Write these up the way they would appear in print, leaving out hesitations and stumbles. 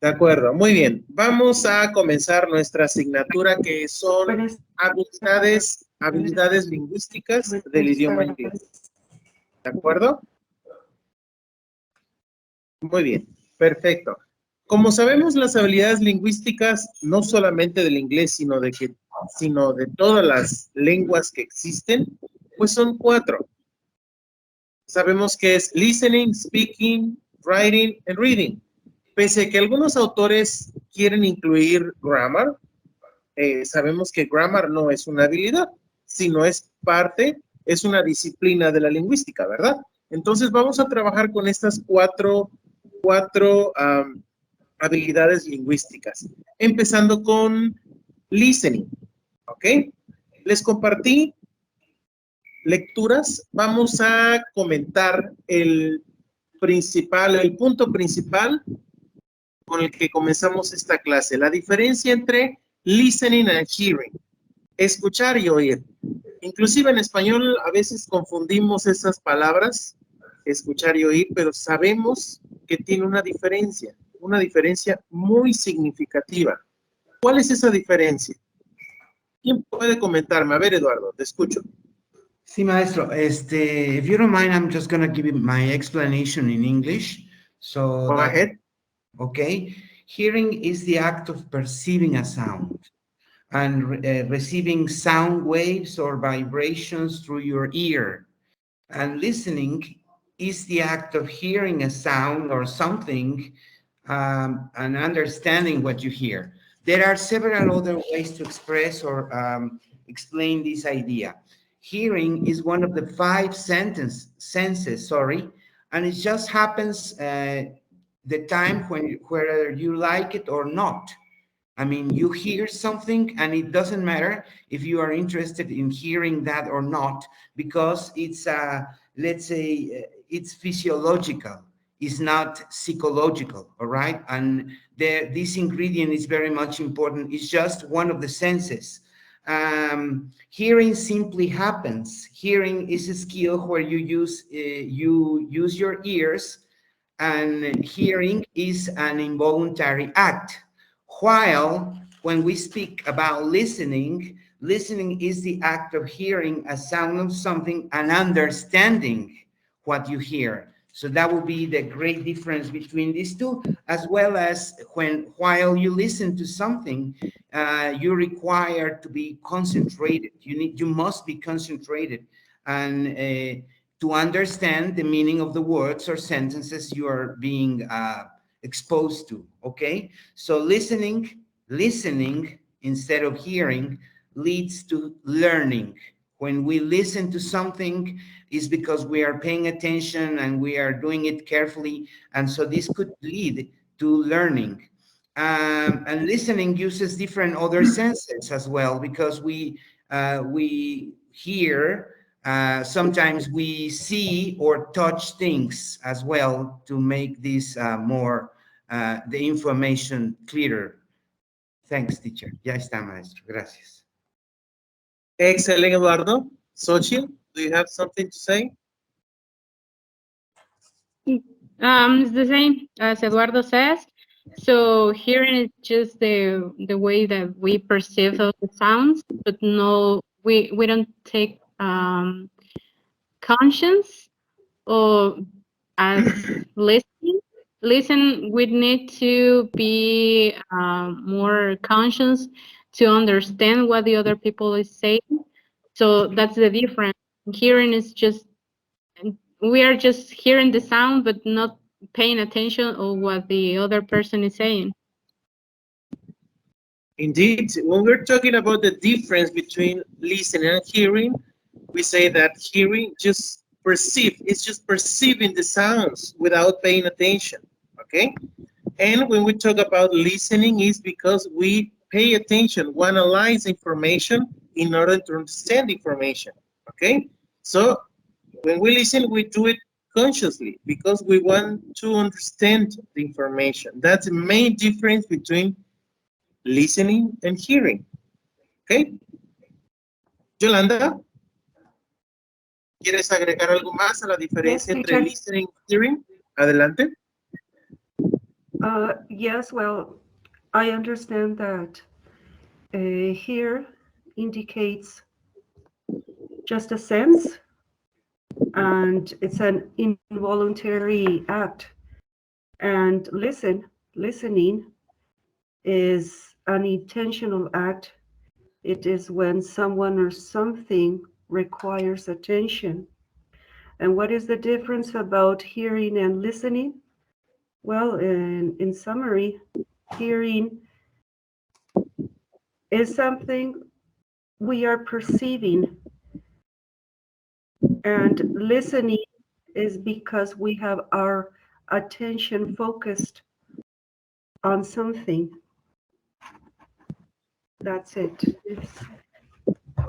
De acuerdo, muy bien. Vamos a comenzar nuestra asignatura que son habilidades lingüísticas del idioma inglés. ¿De acuerdo? Muy bien, perfecto. Como sabemos, las habilidades lingüísticas, no solamente del inglés, sino de todas las lenguas que existen, pues son 4. Sabemos que es listening, speaking, writing and reading. Pese a que algunos autores quieren incluir grammar, sabemos que grammar no es una habilidad, sino es una disciplina de la lingüística, ¿verdad? Entonces vamos a trabajar con estas cuatro habilidades lingüísticas, empezando con listening, ¿ok? Les compartí lecturas. Vamos a comentar el punto principal con el que comenzamos esta clase, la diferencia entre listening and hearing, escuchar y oír. Inclusive en español a veces confundimos esas palabras, escuchar y oír, pero sabemos que tiene una diferencia muy significativa. ¿Cuál es esa diferencia? ¿Quién puede comentarme? A ver, Eduardo, te escucho. Sí, maestro. If you don't mind, I'm just going to give you my explanation in English. So Go ahead. Okay. Hearing is the act of perceiving a sound and receiving sound waves or vibrations through your ear. And listening is the act of hearing a sound or something and understanding what you hear. There are several other ways to express or explain this idea. Hearing is one of the 5 senses, and it just happens the time whether you like it or not. I mean, you hear something and it doesn't matter if you are interested in hearing that or not, because it's, let's say, it's physiological. It's not psychological, all right? And this ingredient is very much important. It's just one of the senses. Hearing simply happens. Hearing is a skill where you use your ears, and hearing is an involuntary act. While when we speak about listening, listening is the act of hearing a sound of something and understanding what you hear. So that would be the great difference between these two, as well as while you listen to something, you're required to be concentrated. You must be concentrated and to understand the meaning of the words or sentences you are being exposed to. Okay, so listening instead of hearing leads to learning. When we listen to something, is because we are paying attention and we are doing it carefully, and so this could lead to learning. And listening uses different other senses as well, because we hear, sometimes we see or touch things as well to make this more the information clearer. Thanks, teacher. Ya está, maestro. Gracias. Excellent, Eduardo. Xochitl, do you have something to say? It's the same as Eduardo says. So hearing is just the way that we perceive the sounds, but no, we don't take conscience or as listening. Listen, we need to be more conscious to understand what the other people is saying. So that's the difference. Hearing is just, we are just hearing the sound, but not paying attention on what the other person is saying. Indeed, when we're talking about the difference between listening and hearing, we say that hearing it's just perceiving the sounds without paying attention, okay? And when we talk about listening, is because we pay attention, we analyze information in order to understand information, okay? So when we listen, we do it consciously because we want to understand the information. That's the main difference between listening and hearing. Okay. Yolanda, ¿quieres agregar algo más a la diferencia entre listening y hearing? Adelante. Yes, well, I understand that here indicates just a sense, and it's an involuntary act. And listening is an intentional act. It is when someone or something requires attention. And what is the difference about hearing and listening? Well, in summary, hearing is something we are perceiving, and listening is because we have our attention focused on something. That's it.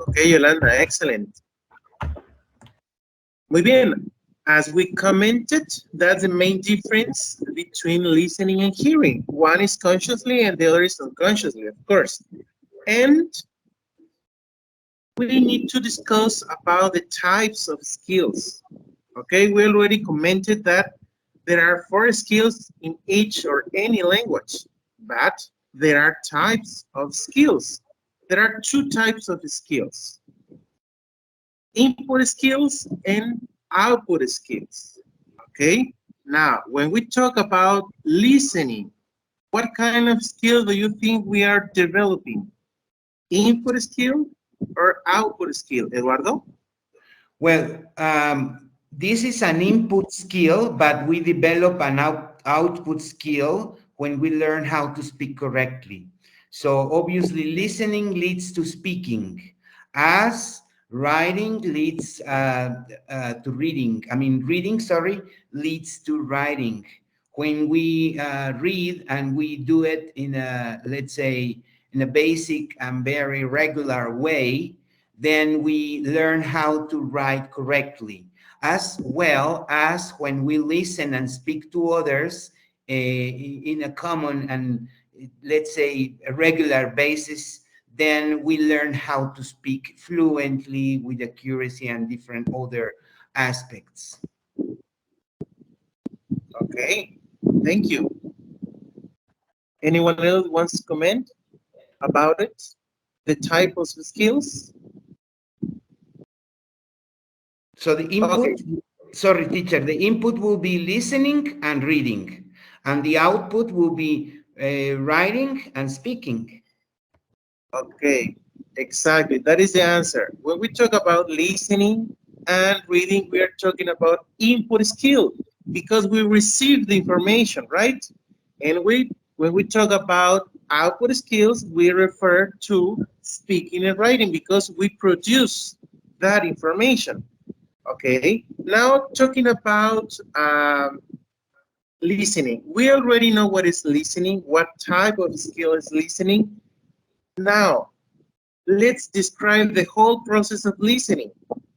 Okay, Yolanda, excellent. Muy bien. As we commented, that's the main difference between listening and hearing. One is consciously and the other is unconsciously, of course. And we need to discuss about the types of skills. Okay, we already commented that there are 4 skills in each or any language, but there are types of skills. There are 2 types of skills: input skills and output skills. Okay, now when we talk about listening, what kind of skill do you think we are developing? Input skill or output skill, Eduardo? Well, this is an input skill, but we develop an output skill when we learn how to speak correctly. So obviously listening leads to speaking, as writing leads to reading. I mean, reading, sorry, leads to writing. When we read and we do it in a, let's say, in a basic and very regular way, then we learn how to write correctly, as well as when we listen and speak to others in a common and, let's say, a regular basis, then we learn how to speak fluently with accuracy and different other aspects. Okay, thank you. Anyone else wants to comment about it? The type of skills? So the Okay, input, sorry, teacher, the input will be listening and reading, and the output will be writing and speaking. okay, exactly. That is the answer. When we talk about listening and reading, we are talking about input skill because we receive the information, right? And when we talk about output skills, we refer to speaking and writing because we produce that information. Okay, now talking about listening. We already know what is listening, what type of skill is listening. Now, let's describe the whole process of listening.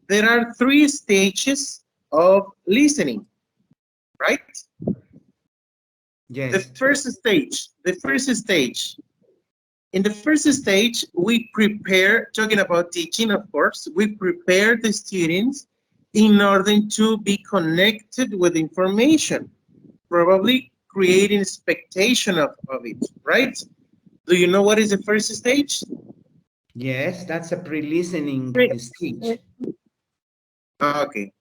There are 3 stages of listening, right? The Yes. first stage. In the first stage, we prepare, talking about teaching, of course, we prepare the students in order to be connected with information, probably creating expectation of it, right? Do you know what is the first stage? Yes, that's a pre-listening Re- stage. Okay.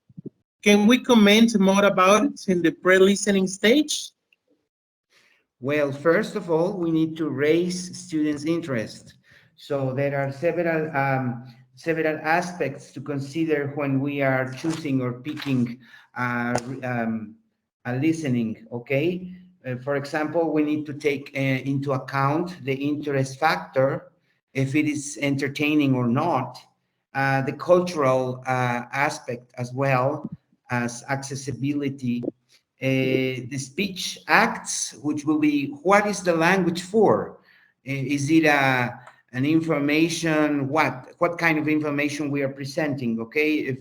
Can we comment more about it in the pre-listening stage? Well, first of all, we need to raise students' interest. So there are several aspects to consider when we are choosing or picking a listening. Okay, for example, we need to take into account the interest factor, if it is entertaining or not, the cultural aspect as well as accessibility, the speech acts, which will be what is the language for? Is it an information? What kind of information we are presenting? Okay,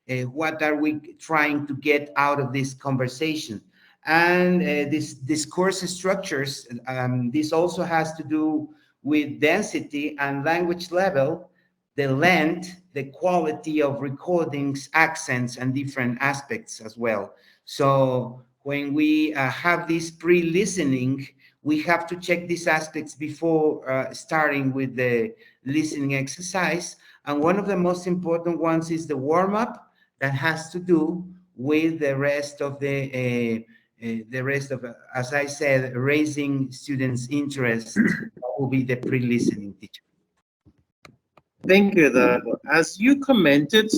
if what are we trying to get out of this conversation? And this discourse structures. This also has to do with density and language level, the length, the quality of recordings, accents, and different aspects as well. So when we have this pre-listening, we have to check these aspects before starting with the listening exercise. And one of the most important ones is the warm-up that has to do with the rest of as I said, raising students' interest. That will be the pre-listening, teacher. Thank you, Eduardo. As you commented,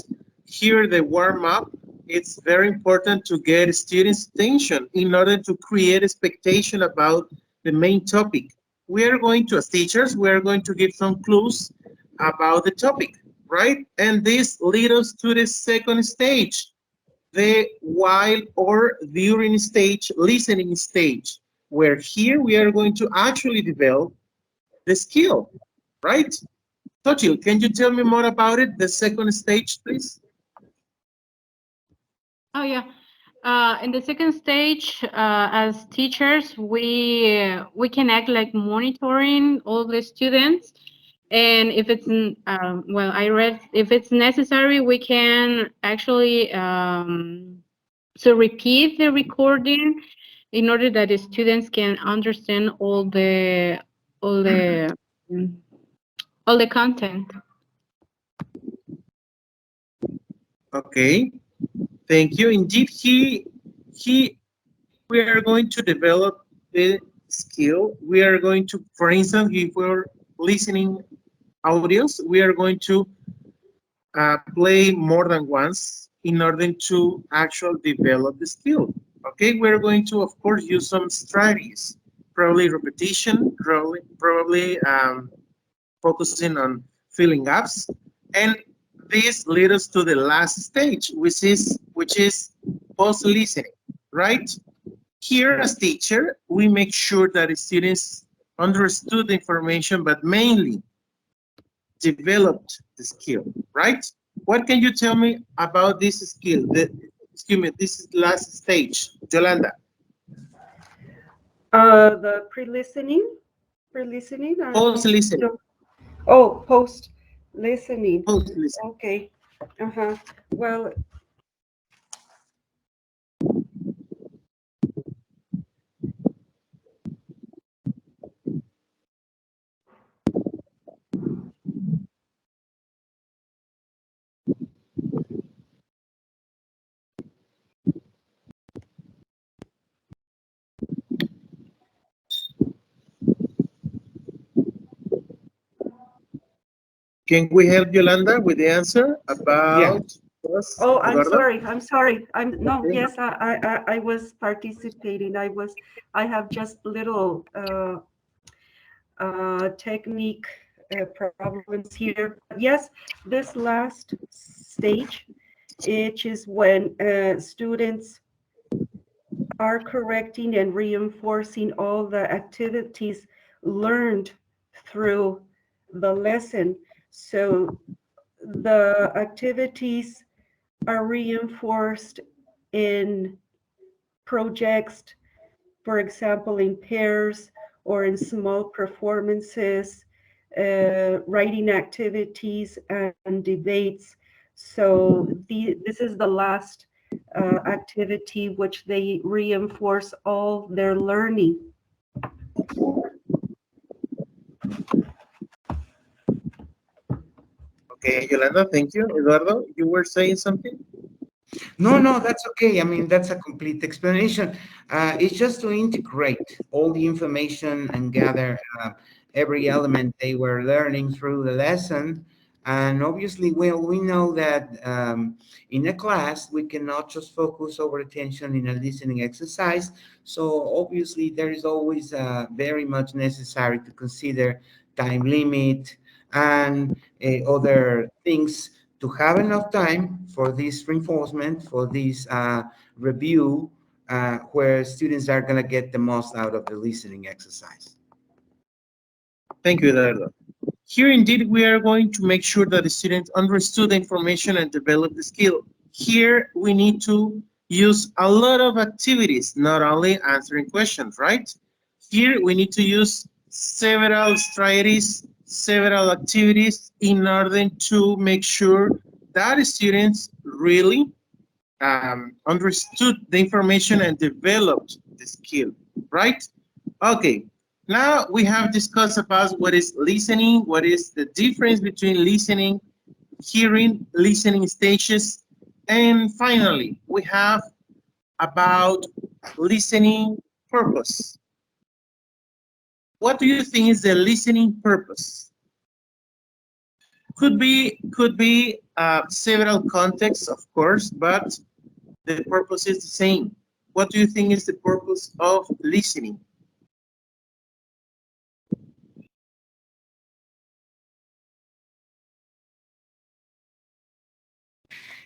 here the warm-up, it's very important to get students' attention in order to create expectation about the main topic. We are going to, as teachers, we are going to give some clues about the topic, right? And this leads us to the second stage, the while or during stage, listening stage, where here we are going to actually develop the skill, right? Tochil, can you tell me more about it, the second stage, please? Oh, yeah. In the second stage, as teachers, we can act like monitoring all the students, and if it's well, I read if it's necessary, we can actually so repeat the recording in order that the students can understand all the mm, all the content. Okay, thank you. Indeed, we are going to develop the skill. We are going to, for instance, if we're listening audios, we are going to play more than once in order to actually develop the skill. Okay, we're going to, of course, use some strategies, probably repetition, probably focusing on filling gaps, and this leads us to the last stage, which is post listening, right? Here, as teacher, we make sure that the students understood the information, but mainly developed the skill, right? What can you tell me about this skill? Excuse me, this last stage, Yolanda. The pre-listening, Post listening. no. Oh, post-listening. Post listening. Okay. Uh-huh. Well, Can we help Yolanda with the answer Yeah. about us, oh, I'm Eduardo? sorry. I'm sorry. No, Okay. yes, I was participating. I have just little technique problems here. Yes, this last stage, which is when students are correcting and reinforcing all the activities learned through the lesson. So the activities are reinforced in projects, for example, in pairs or in small performances, writing activities and debates. So this is the last activity which they reinforce all their learning. Okay, Yolanda, thank you. Eduardo, you were saying something? No, no, that's okay. I mean, that's a complete explanation. It's just to integrate all the information and gather every element they were learning through the lesson. And obviously, well, we know that in a class, we cannot just focus our attention in a listening exercise. So obviously, there is always very much necessary to consider time limit and other things to have enough time for this reinforcement, for this review, where students are going to get the most out of the listening exercise. Thank you, Eduardo. Here, indeed, we are going to make sure that the students understood the information and develop the skill. Here, we need to use a lot of activities, not only answering questions, right? Here, we need to use several strategies, several activities in order to make sure that students really understood the information and developed the skill, right? Okay, now we have discussed about what is listening, what is the difference between listening, hearing, listening stages, and finally, we have about listening purpose. What do you think is the listening purpose? Could be several contexts, of course, but the purpose is the same. What do you think is the purpose of listening?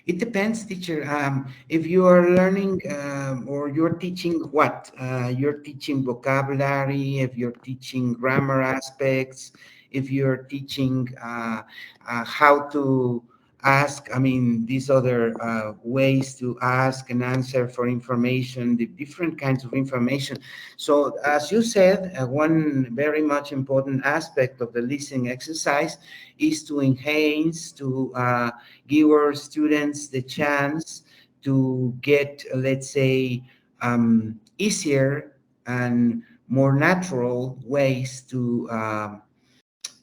It depends, teacher. If you are learning or you're teaching what? You're teaching vocabulary, if you're teaching grammar aspects, if you're teaching how to ask, I mean, these other ways to ask and answer for information, the different kinds of information. So, as you said, one very much important aspect of the listening exercise is to enhance, to give our students the chance to get, let's say, easier and more natural ways to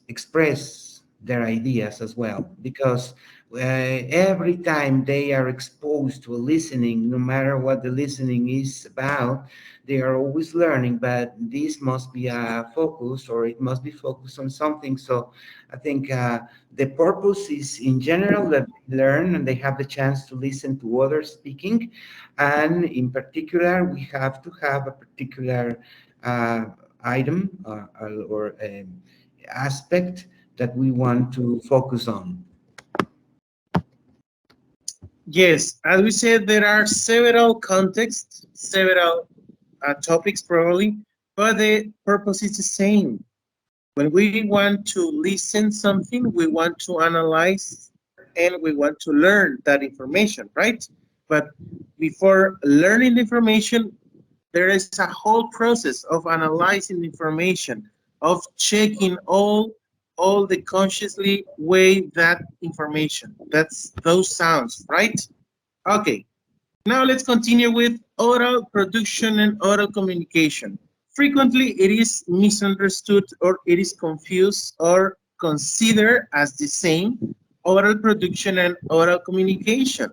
express their ideas as well, because every time they are exposed to a listening, no matter what the listening is about, they are always learning, but this must be a focus, or it must be focused on something. So I think the purpose is in general that they learn and they have the chance to listen to others speaking, and in particular we have to have a particular item or aspect that we want to focus on. Yes, as we said, there are several contexts, several topics probably, but the purpose is the same. When we want to listen something, we want to analyze and we want to learn that information, right? But before learning the information, there is a whole process of analyzing information, of checking all the consciously weigh that information. That's those sounds, right? Okay. Now let's continue with oral production and oral communication. Frequently, it is misunderstood or it is confused or considered as the same, oral production and oral communication.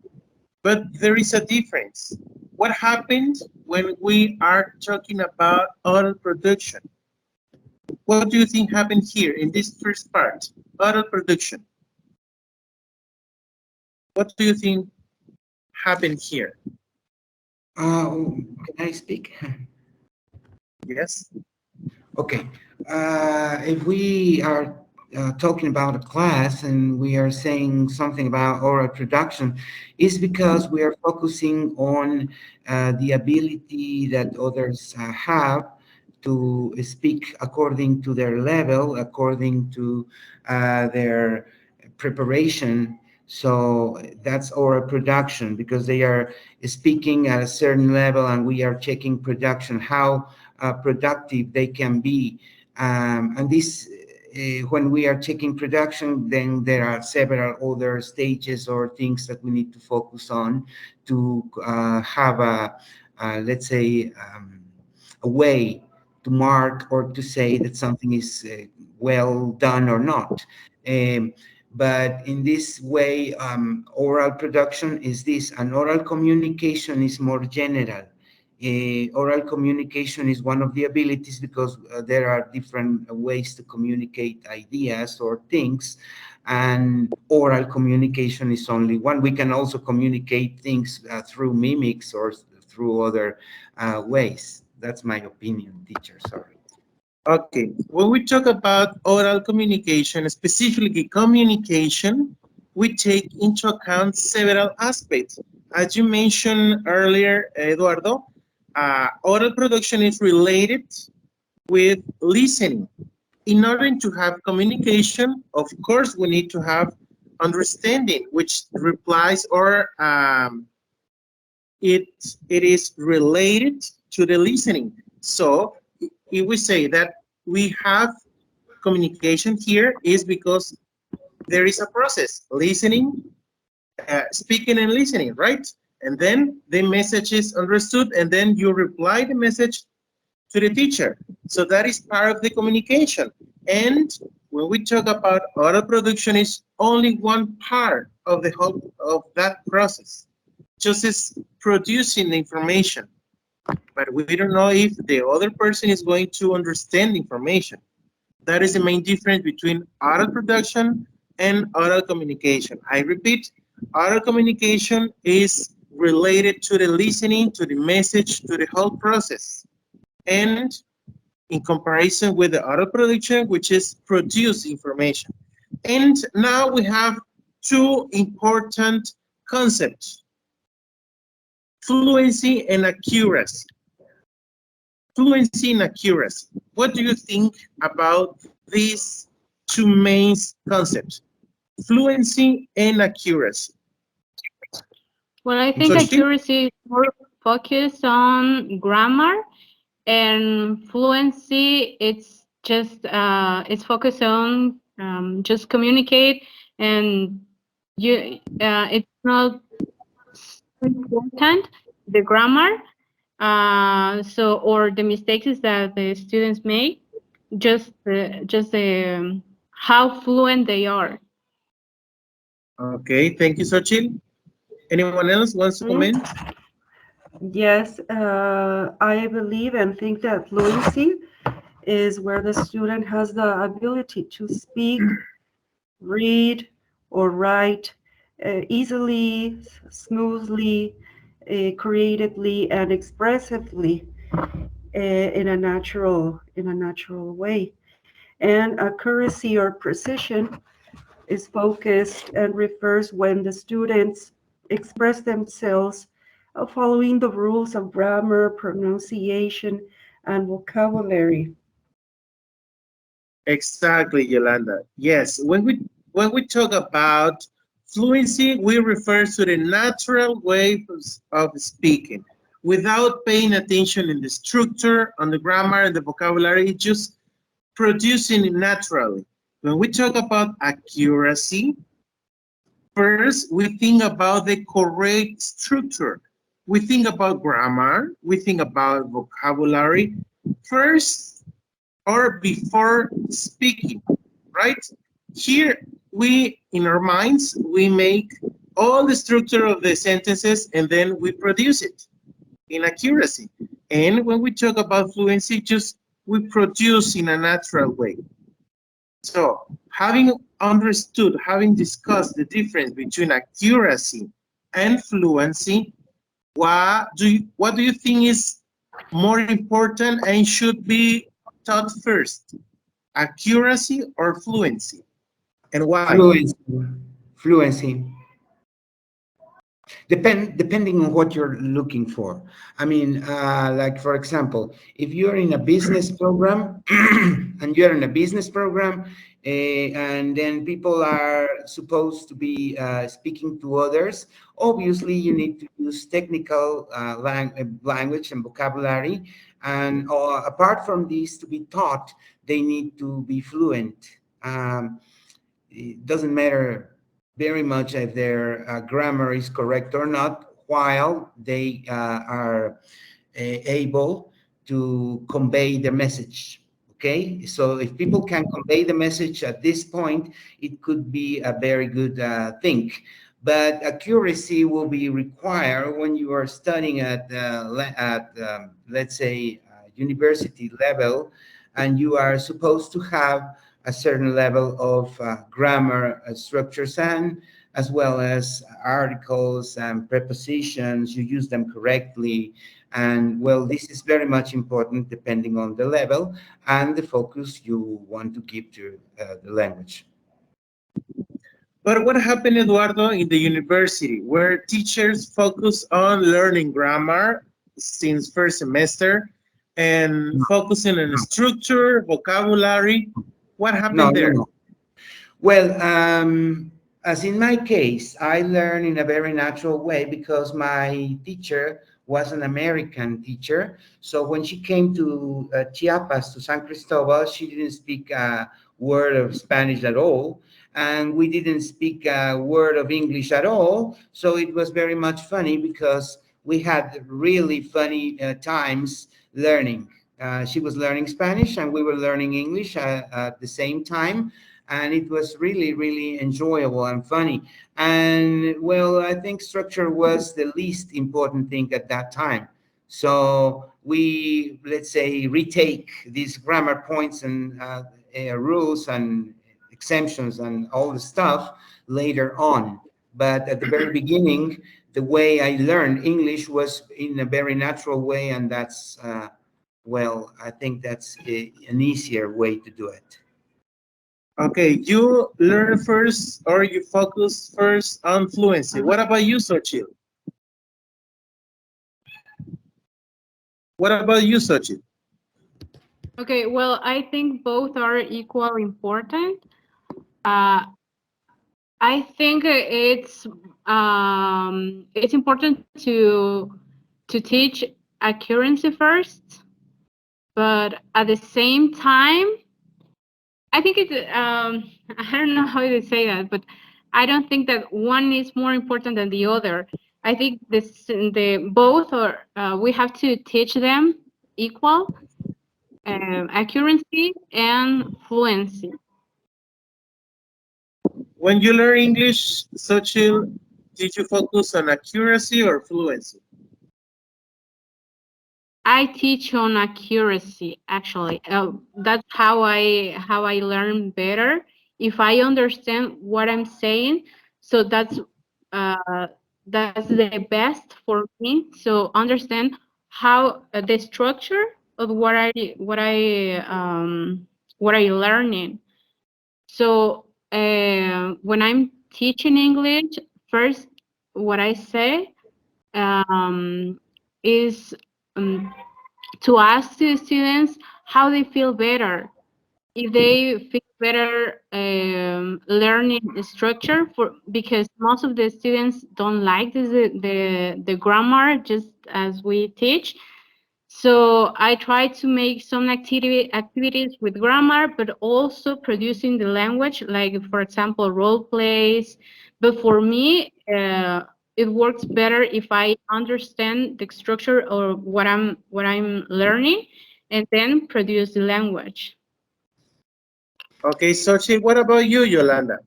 But there is a difference. What happened when we are talking about oral production? What do you think happened here in this first part? Oral production. What do you think happened here? Can I speak? Yes? Okay. If we are talking about a class and we are saying something about oral production, is because we are focusing on the ability that others have to speak according to their level, according to their preparation. So that's oral production, because they are speaking at a certain level and we are checking production, how productive they can be. And this, when we are checking production, then there are several other stages or things that we need to focus on to have let's say, a way to mark or to say that something is well done or not. Um, but in this way, oral production is this, and oral communication is more general. Oral communication is one of the abilities because there are different ways to communicate ideas or things, and oral communication is only one. We can also communicate things through mimics or through other ways. That's my opinion, teacher. Sorry. Okay. When we talk about oral communication, specifically communication, we take into account several aspects. As you mentioned earlier, Eduardo, oral production is related with listening. In order to have communication, of course, we need to have understanding, which replies or it it is related to the listening. So if we say that we have communication here is because there is a process, listening, speaking and listening, right? and then the message is understood, and then you reply the message to the teacher. So that is part of the communication. And when we talk about oral production, is only one part of the whole of that process. Just is producing the information, but we don't know if the other person is going to understand the information. That is the main difference between oral production and oral communication. I repeat, oral communication is related to the listening, to the message, to the whole process. And in comparison with the oral production, which is produce information. And now we have two important concepts: fluency and accuracy. Fluency and accuracy. What do you think about these two main concepts? Fluency and accuracy. Well, I think Sochi? accuracy is more focused on grammar, and fluency it's focused on just communicate, and it's not so important the grammar, so or the mistakes that the students make, just the how fluent they are. Okay, thank you, Sochi. Anyone else wants to comment? Yes, I believe and think that fluency is where the student has the ability to speak, read, or write easily, smoothly, creatively, and expressively in a natural way. And accuracy or precision is focused and refers when the students express themselves following the rules of grammar, pronunciation, and vocabulary. Exactly, Yolanda. Yes, when we talk about fluency, we refer to the natural way of speaking without paying attention in the structure, on the grammar, and the vocabulary, just producing it naturally. When we talk about accuracy, first we think about the correct structure. We think about grammar, we think about vocabulary first or before speaking, right? Here we, in our minds, we make all the structure of the sentences and then we produce it in accuracy. And when we talk about fluency, just we produce in a natural way. So having understood, having discussed the difference between accuracy and fluency, what do you think is more important and should be taught first? Accuracy or fluency? And why? Fluency. Fluency. Depending on what you're looking for. I mean, like for example, if you're in a business program and you're in a business program, and then people are supposed to be speaking to others, obviously you need to use technical language and vocabulary. And apart from this, to be taught, they need to be fluent. It doesn't matter very much if their grammar is correct or not, while they are able to convey the message. Okay, so if people can convey the message at this point, it could be a very good thing. But accuracy will be required when you are studying at let's say, university level, and you are supposed to have a certain level of grammar structures, and as well as articles and prepositions, you use them correctly. And well, this is very much important depending on the level and the focus you want to give to the language. But what happened, Eduardo, in the university where teachers focus on learning grammar since first semester and focusing on structure, vocabulary? What No, happened no, there? no. Well, as in my case, I learned in a very natural way because my teacher was an American teacher. So when she came to Chiapas, to San Cristobal, she didn't speak word of Spanish at all, and we didn't speak a word of English at all. So it was very much funny because we had really funny times learning. She was learning Spanish and we were learning English at the same time. And it was really, really enjoyable and funny. And well, I think structure was the least important thing at that time. So we, let's say, retake these grammar points and rules and exemptions and all the stuff later on. But at the very beginning, the way I learned English was in a very natural way, and that's, well, I think that's an easier way to do it. Okay, you learn first or you focus first on fluency. What about you, Sochil? What about you, Sochil? Okay, well, I think both are equally important. I think it's important to teach accuracy first, but at the same time, I think it's I don't know how to say that, but I don't think that one is more important than the other. I think the both are we have to teach them equal accuracy and fluency. When you learn English, Sochil, did you focus on accuracy or fluency? I teach on accuracy actually. That's how I learn better. If I understand what I'm saying, so uh, that's the best for me. So understand how the structure of what I learning. So when I'm teaching English, first what I say is um, to ask the students how they feel better, if they feel better learning structure for because most of the students don't like the grammar just as we teach. So I try to make some activities with grammar, but also producing the language, like for example, role plays. But for me, it works better if I understand the structure or what I'm learning, and then produce the language. Okay, Sochil, what about you, Yolanda?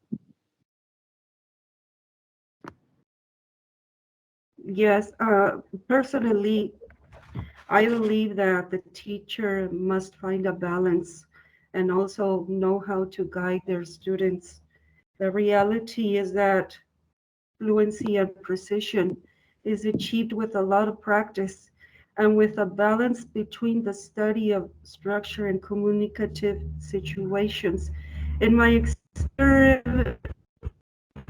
Yes, personally, I believe that the teacher must find a balance and also know how to guide their students. The reality is that fluency and precision is achieved with a lot of practice and with a balance between the study of structure and communicative situations. In my experience,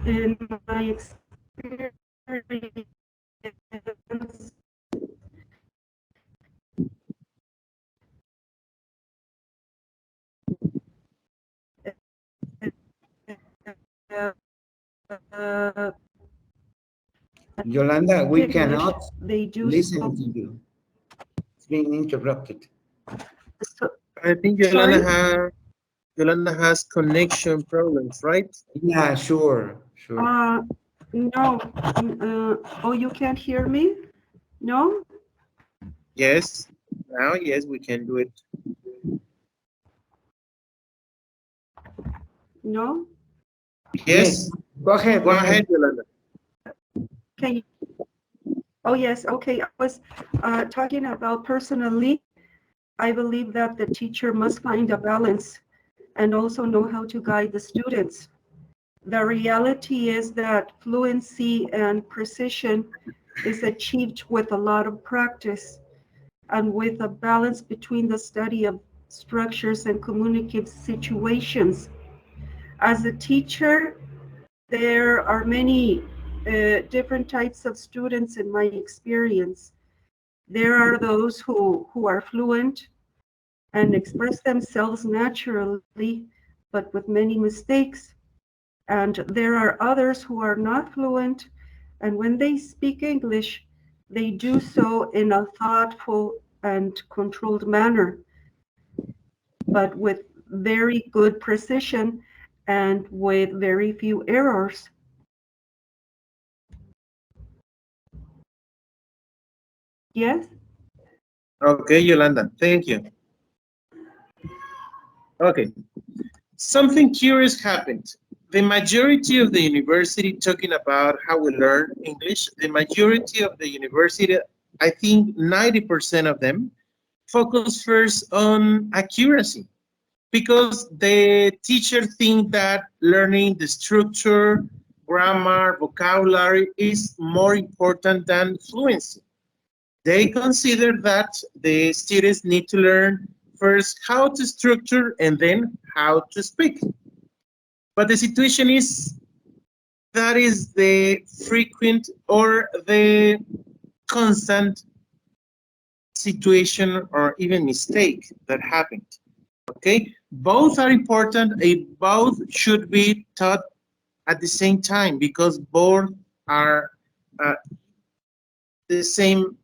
in my experience, uh, Yolanda, we English, cannot they do listen so. to you. It's being interrupted. so I think sorry? Yolanda has connection problems, right? Yeah, sure, sure. Uh, no. Oh, you can't hear me? No? Yes. Now, yes, we can do it. No? Yes, Yes. go ahead, Go go ahead. ahead, Yolanda. Can you? Oh, yes. Okay. I was talking about personally. I believe that the teacher must find a balance and also know how to guide the students. The reality is that fluency and precision is achieved with a lot of practice and with a balance between the study of structures and communicative situations. As a teacher, there are many different types of students in my experience. There are those who are fluent and express themselves naturally, but with many mistakes. And there are others who are not fluent, and when they speak English, they do so in a thoughtful and controlled manner, but with very good precision and with very few errors. Yes? Okay, Yolanda, thank you. Okay, something curious happened. The majority of the university talking about how we learn English, the majority of the university, I think 90% of them, focus first on accuracy because the teacher think that learning the structure, grammar, vocabulary is more important than fluency. They consider that the students need to learn first how to structure and then how to speak. But the situation is that is the frequent or the constant situation or even mistake that happened. Okay, both are important. Both should be taught at the same time because both are uh, the same.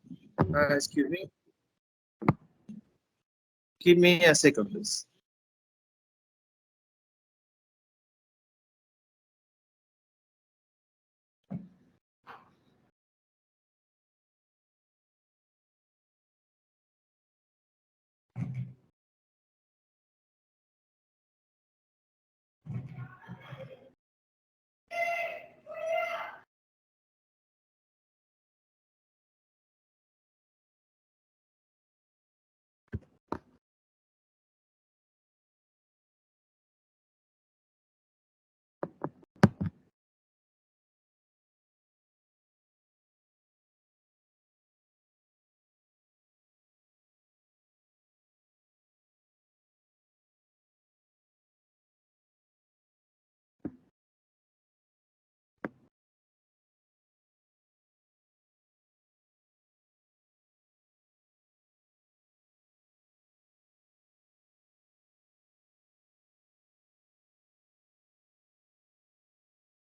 Excuse me. Give me a second, please.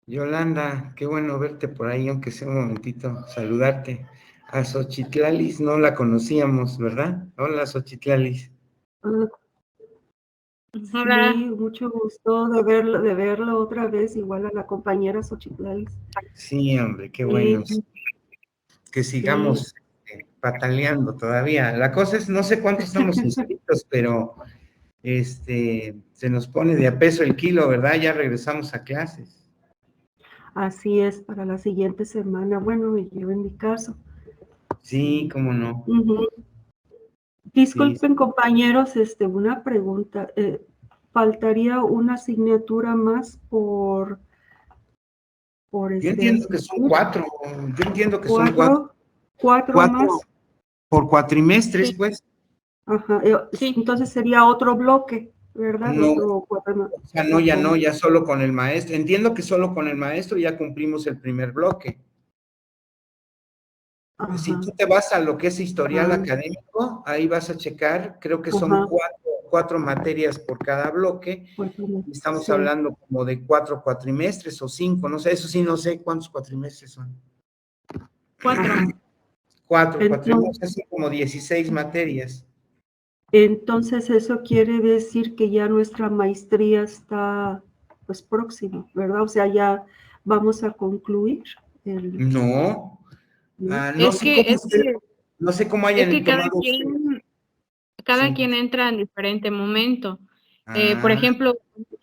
Yolanda, qué bueno verte por ahí, aunque sea un momentito, saludarte. A Xochitlalis no la conocíamos, ¿verdad? Hola, Xochitlalis. Ah, Hola. sí, mucho gusto de verlo otra vez, igual a la compañera Xochitlalis. Sí, hombre, qué bueno. Sí, Que sigamos pataleando todavía. La cosa es, no sé cuántos estamos inscritos, pero se nos pone de a peso el kilo, ¿verdad? Ya regresamos a clases. así es, para la siguiente semana. Bueno, yo en mi caso. Sí, cómo no. Ujú. Sí. Disculpen, compañeros, una pregunta. ¿Faltaría una asignatura más por Yo entiendo que son 4. Yo entiendo que son 4. cuatro más? Por cuatrimestres, Sí. pues. Ajá. Sí. Entonces sería otro bloque, ¿verdad? No, Otro 4 más. o sea, no, ya solo con el maestro. Entiendo que solo con el maestro ya cumplimos el primer bloque. Si Ajá. tú te vas a lo que es historial Ah, académico, ahí vas a checar, creo que son ajá. 4 materias por cada bloque. 4 más. Estamos Sí. hablando como de 4 cuatrimestres o 5, no sé, eso sí, no sé cuántos cuatrimestres son. 4. 4 Entonces, cuatrimestres son como 16 materias. entonces eso quiere decir que ya nuestra maestría está pues próxima, ¿verdad? O sea, ya vamos a concluir el, No, ¿no? no Es sé que, cómo es que, no sé cómo es hayan que tomado ustedes. cada Sí. quien entra en diferente momento. Por Ah, ejemplo,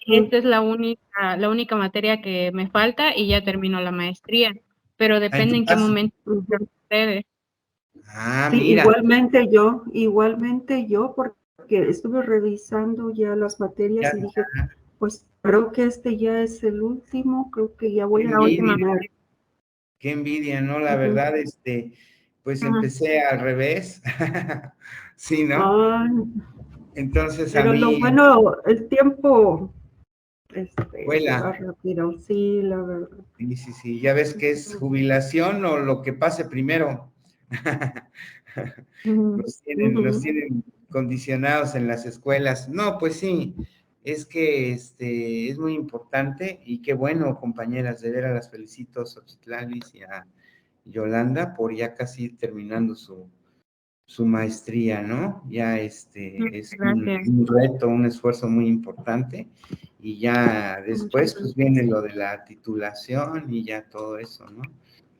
esta es la única materia que me falta y ya termino la maestría, pero en depende tu en qué caso. momento Ujú. ustedes. Ah, Sí, mira. igualmente yo, porque estuve revisando ya las materias Ya, y dije, pues creo que este ya es el último, creo que ya voy qué a La última. terminar. qué envidia, ¿no? La Ujú. verdad, pues Ajá. empecé al revés. Sí, ¿no? Ah, Entonces a pero lo mí, bueno, el tiempo se va vuela. rápido, sí, la verdad. Sí, sí, sí. Ya ves que es jubilación o lo que pase primero. Ujú. Los Ujú. tienen condicionados en las escuelas. No, pues sí, es que es muy importante y qué bueno, compañeras, de veras las felicito a Xochitlalis y a Yolanda por ya casi terminando su maestría, ¿no? Ya es Gracias. un reto, un esfuerzo muy importante. Y ya después, pues viene lo de la titulación y ya todo eso, ¿no?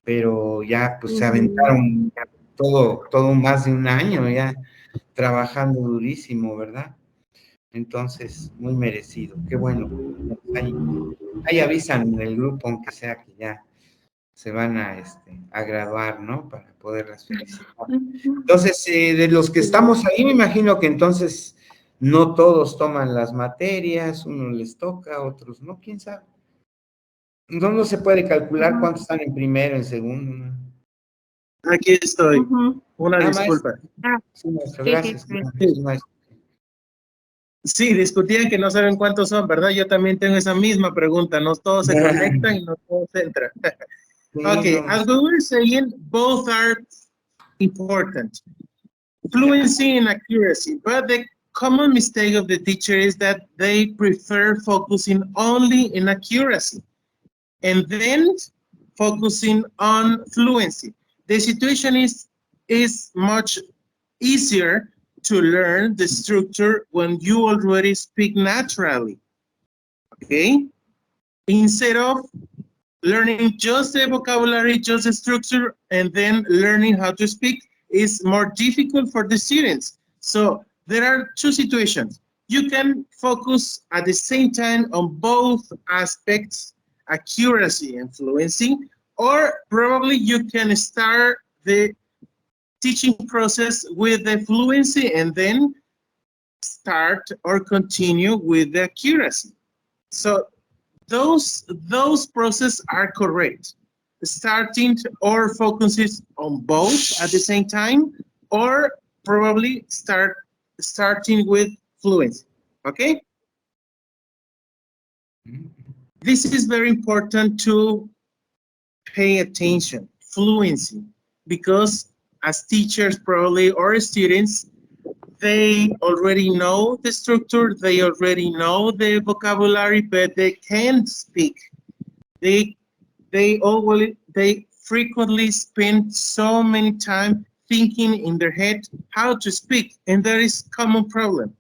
Pero ya, pues se Ujú. aventaron todo más de un año ya trabajando durísimo, ¿verdad? Entonces, muy merecido. Qué bueno. Ahí avisan en el grupo, aunque sea que ya se van a graduar, ¿no? Para poderlas felicitar. Ujú. Entonces, de los que estamos ahí, me imagino que entonces no todos toman las materias, unos les toca, otros no, quién sabe. No se puede calcular Ujú. cuántos están en primero, en segundo, ¿no? Aquí estoy. Ujú. Una Maestro. disculpa. Ah, Sí, maestro, sí, sí, gracias. sí. Sí, Sí, maestro. sí, discutían que no saben cuántos son, ¿verdad? Yo también tengo esa misma pregunta. No todos se conectan y no todos entran. Sí, Okay, no. as we were saying, both are important. Fluency and accuracy, but the common mistake of the teacher is that they prefer focusing only in accuracy and then focusing on fluency. The situation is much easier to learn the structure when you already speak naturally, okay? Instead of learning just the vocabulary, just the structure, and then learning how to speak is more difficult for the students. So there are two situations. You can focus at the same time on both aspects, accuracy and fluency, or probably you can start the teaching process with the fluency and then start or continue with the accuracy. So those processes are correct. Starting or focuses on both at the same time, or probably starting with fluency. Okay, this is very important to pay attention. Fluency, because as teachers probably or students, they already know the structure, they already know the vocabulary, but they can't speak. They they frequently spend so many time thinking in their head how to speak, and that is common problem.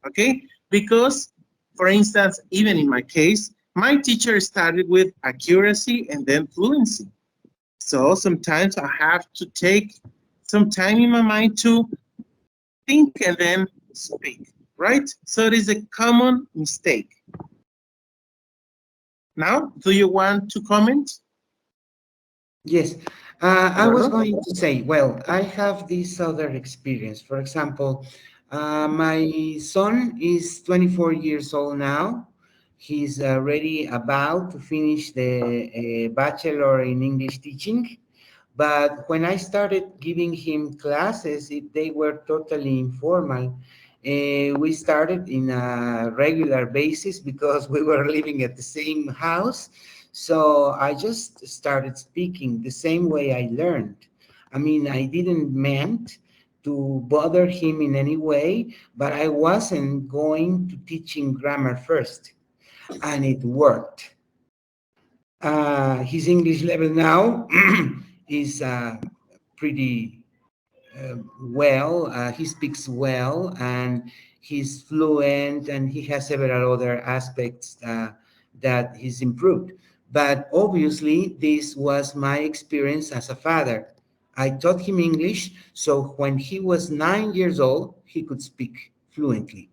Okay, because for instance, even in my case, my teacher started with accuracy and then fluency. So sometimes I have to take some time in my mind to think and then speak, right? So it is a common mistake. Now, do you want to comment? Yes, I was Eduardo? going to say, well, I have this other experience. For example, my son is 24 years old now. He's already about to finish the bachelor in English teaching. But when I started giving him classes, they were totally informal. We started in a regular basis because we were living at the same house. So I just started speaking the same way I learned. I mean, I didn't meant to bother him in any way, but I wasn't going to teaching grammar first, and it worked. His English level now is pretty well. He speaks well and he's fluent, and he has several other aspects that he's improved. But obviously, this was my experience as a father. I taught him English, so when he was 9 years old, he could speak fluently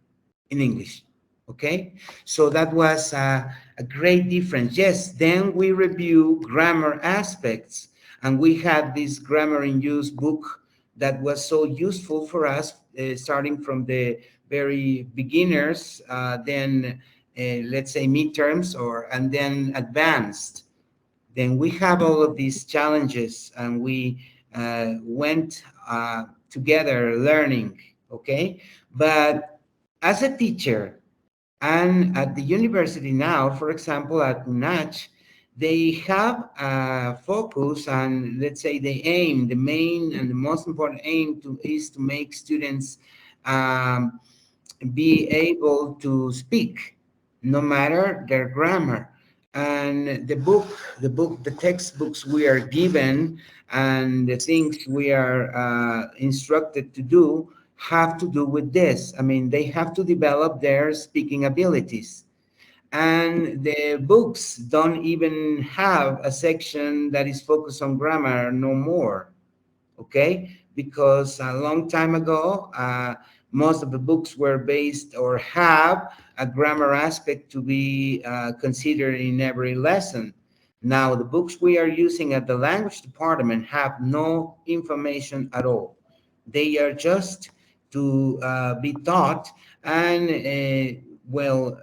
in English. Okay, so that was a great difference. Yes, then we review grammar aspects, and we had this grammar in use book that was so useful for us, starting from the very beginners, then let's say midterms, and then advanced. Then we have all of these challenges, and we went together learning. Okay, but as a teacher and at the university now, for example, at UNACH, they have a focus, and let's say the aim, the main and the most important aim is to make students um, be able to speak, no matter their grammar. And the textbooks we are given and the things we are instructed to do have to do with this. I mean, they have to develop their speaking abilities. And the books don't even have a section that is focused on grammar no more, okay? Because a long time ago, most of the books were based or have a grammar aspect to be considered in every lesson. Now, the books we are using at the language department have no information at all. They are just to be taught, and well,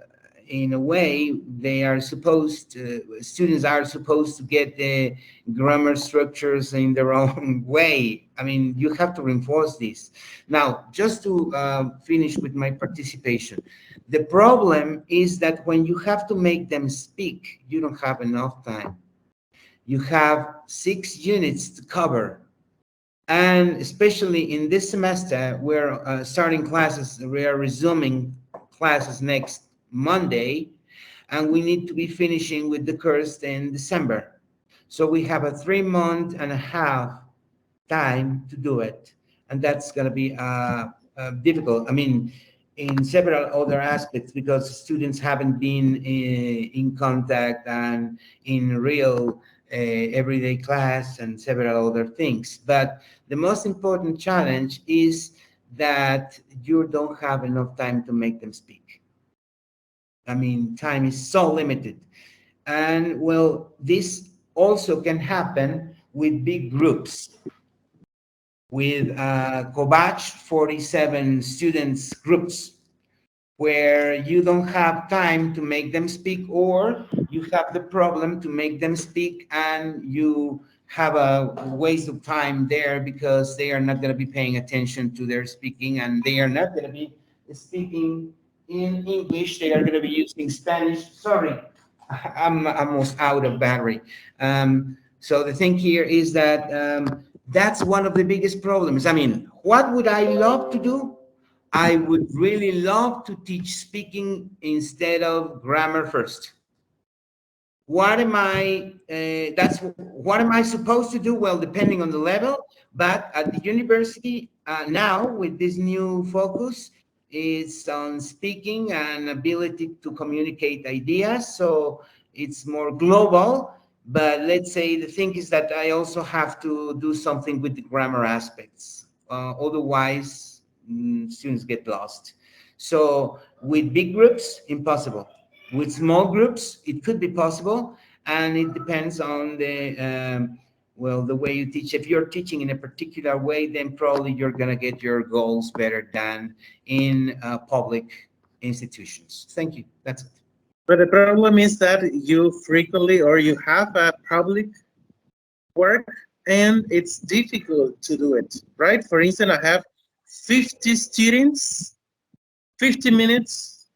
in a way, they are supposed to, students are supposed to get the grammar structures in their own way. I mean, you have to reinforce this. Now, just to finish with my participation, the problem is that when you have to make them speak, you don't have enough time. You have 6 units to cover. And especially in this semester, we're starting classes, we are resuming classes next Monday, and we need to be finishing with the course in December. So we have a 3 month and a half time to do it. And that's going to be difficult. I mean, in several other aspects, because students haven't been in contact and in real everyday class and several other things. But the most important challenge is that you don't have enough time to make them speak. I mean, time is so limited. And well, this also can happen with big groups, with Kobach 47 students groups, where you don't have time to make them speak, or you have the problem to make them speak and you have a waste of time there because they are not going to be paying attention to their speaking, and they are not going to be speaking in English. They are going to be using Spanish. Sorry, I'm almost out of battery. So the thing here is that that's one of the biggest problems. I mean, what would I love to do? I would really love to teach speaking instead of grammar first. What am I, that's what am I supposed to do? Well, depending on the level, but at the university now with this new focus, it's on speaking and ability to communicate ideas. So it's more global, but let's say the thing is that I also have to do something with the grammar aspects. Otherwise, students get lost. So with big groups, impossible. With small groups, it could be possible, and it depends on the well, the way you teach. If you're teaching in a particular way, then probably you're going to get your goals better than in public institutions. Thank you. That's it. But the problem is that you frequently or you have a public work and it's difficult to do it, right? For instance, I have 50 students, 50 minutes.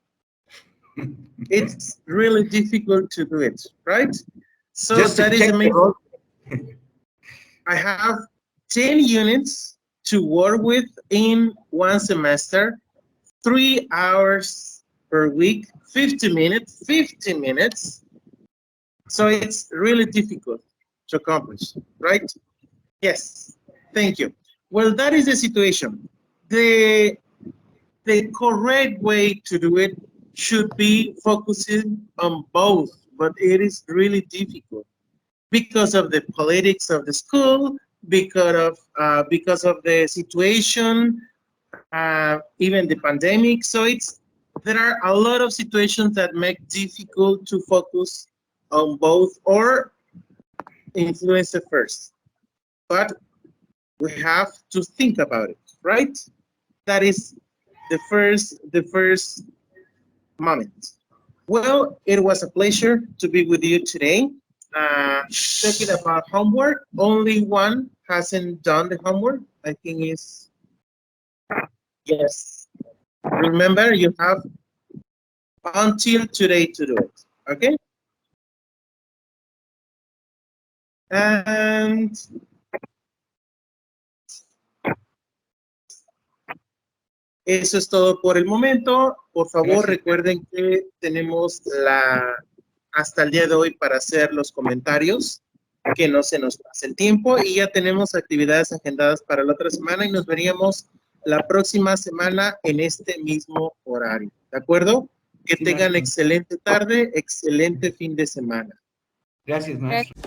It's really difficult to do it, right? So Just to that is check the the main. road. I have 10 units to work with in one semester, 3 hours per week, 50 minutes, 50 minutes. So it's really difficult to accomplish, right? Yes, thank you. Well, that is the situation. The, the correct way to do it should be focusing on both, but it is really difficult because of the politics of the school, because of the situation, even the pandemic. So there are a lot of situations that make difficult to focus on both or influence it first. But we have to think about it, right? That is the first moment. Well, it was a pleasure to be with you today. Talking about homework, only one hasn't done the homework. I think is yes. Remember, you have until today to do it. Okay? And eso es todo por el momento. Por favor, Gracias. recuerden que tenemos hasta el día de hoy para hacer los comentarios, que no se nos pase el tiempo, y ya tenemos actividades agendadas para la otra semana y nos veríamos la próxima semana en este mismo horario, ¿de acuerdo? Que Sí, tengan maestro. excelente tarde, excelente fin de semana. Gracias, maestro.